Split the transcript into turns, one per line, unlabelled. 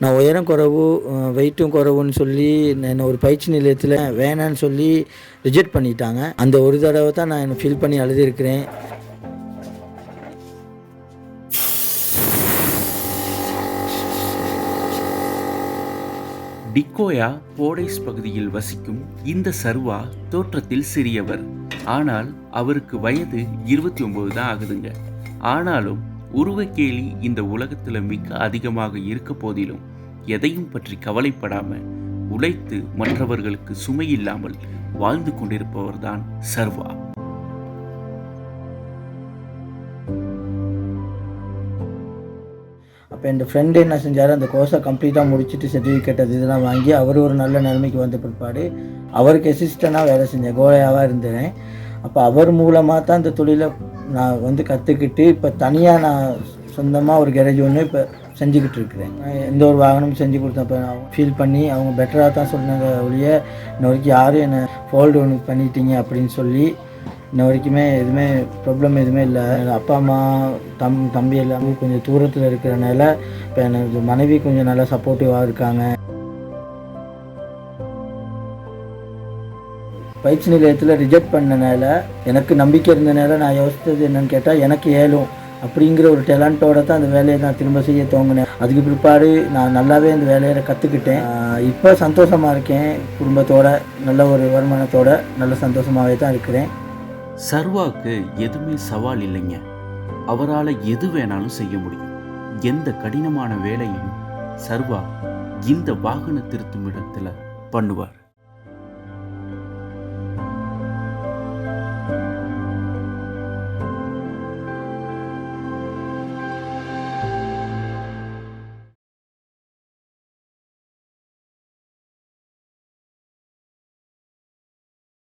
நான் உயரம் குறைவு, வெயிட்டும் குறைவுன்னு சொல்லி என்னை ஒரு பயிற்சி நிலையத்தில் வேணான்னு சொல்லி ரிஜெக்ட் பண்ணிட்டாங்க. அந்த ஒரு தடவை தான் நான் என்னை ஃபீல் பண்ணி அழுதுருக்கிறேன்.
டிக்கோயா போடைஸ் பகுதியில் வசிக்கும் இந்த சர்வா தோற்றத்தில் சிறியவர். ஆனால் அவருக்கு வயது 29 தான் ஆகுதுங்க. ஆனாலும் உருவக்கேலி இந்த உலகத்துல மிக அதிகமாக இருக்க போதிலும் எதையும் பற்றி கவலைப்படாம உழைத்து மற்றவர்களுக்கு சுமை இல்லாமல் வாழ்ந்து கொண்டிருப்பவர் தான் சர்வா.
அப்போ என் ஃப்ரெண்டு என்ன செஞ்சார், அந்த கோர்ஸை கம்ப்ளீட்டாக முடிச்சுட்டு சர்டிஃபிகேட் அது இதெல்லாம் வாங்கி அவர் ஒரு நல்ல நிலைமைக்கு வந்த பிற்பாடு அவருக்கு அசிஸ்டண்ட்டாக வேலை செஞ்சேன், கோலையாவாக இருந்தேன். அப்போ அவர் மூலமாக தான் இந்த தொழிலை நான் வந்து கற்றுக்கிட்டு இப்போ தனியாக நான் சொந்தமாக ஒரு கேரேஜ் ஒன்று இப்போ செஞ்சுக்கிட்டு இருக்கிறேன். எந்த ஒரு வாகனமும் செஞ்சு கொடுத்தப்ப நான் ஃபீல் பண்ணி அவங்க பெட்டராக தான் சொன்னாங்க ஒழிய இன்ன வரைக்கும் யாரும் என்னை ஃபோல்டு ஒன்று பண்ணிட்டீங்க அப்படின்னு சொல்லி இன்ன வரைக்குமே எதுவுமே ப்ராப்ளம் எதுவுமே இல்லை. அப்பா அம்மா தம்பி எல்லாமே கொஞ்சம் தூரத்தில் இருக்கிறனால இப்போ எனக்கு மனைவி கொஞ்சம் நல்லா சப்போர்ட்டிவாக இருக்காங்க. பயிற்சி நிலையத்தில் ரிஜெக்ட் பண்ணனால எனக்கு நம்பிக்கை இருந்தனால நான் யோசித்தது என்னன்னு கேட்டால் எனக்கு ஏழும் அப்படிங்கிற ஒரு டேலண்ட்டோடு தான் அந்த வேலையை நான் திரும்ப செய்ய துவங்கினேன். அதுக்கு பிற்பாடு நான் நல்லாவே அந்த வேலையை கற்றுக்கிட்டேன். இப்போ சந்தோஷமாக இருக்கேன். குடும்பத்தோட நல்ல ஒரு வருமானத்தோட நல்ல சந்தோஷமாகவே தான் இருக்கிறேன்.
சர்வாவுக்கு எதுவுமே சவால் இல்லைங்க. அவரால் எது வேணாலும் செய்ய முடியும். எந்த கடினமான வேலையும் சர்வா இந்த வாகன திருத்தும் இடத்துல பண்ணுவார்.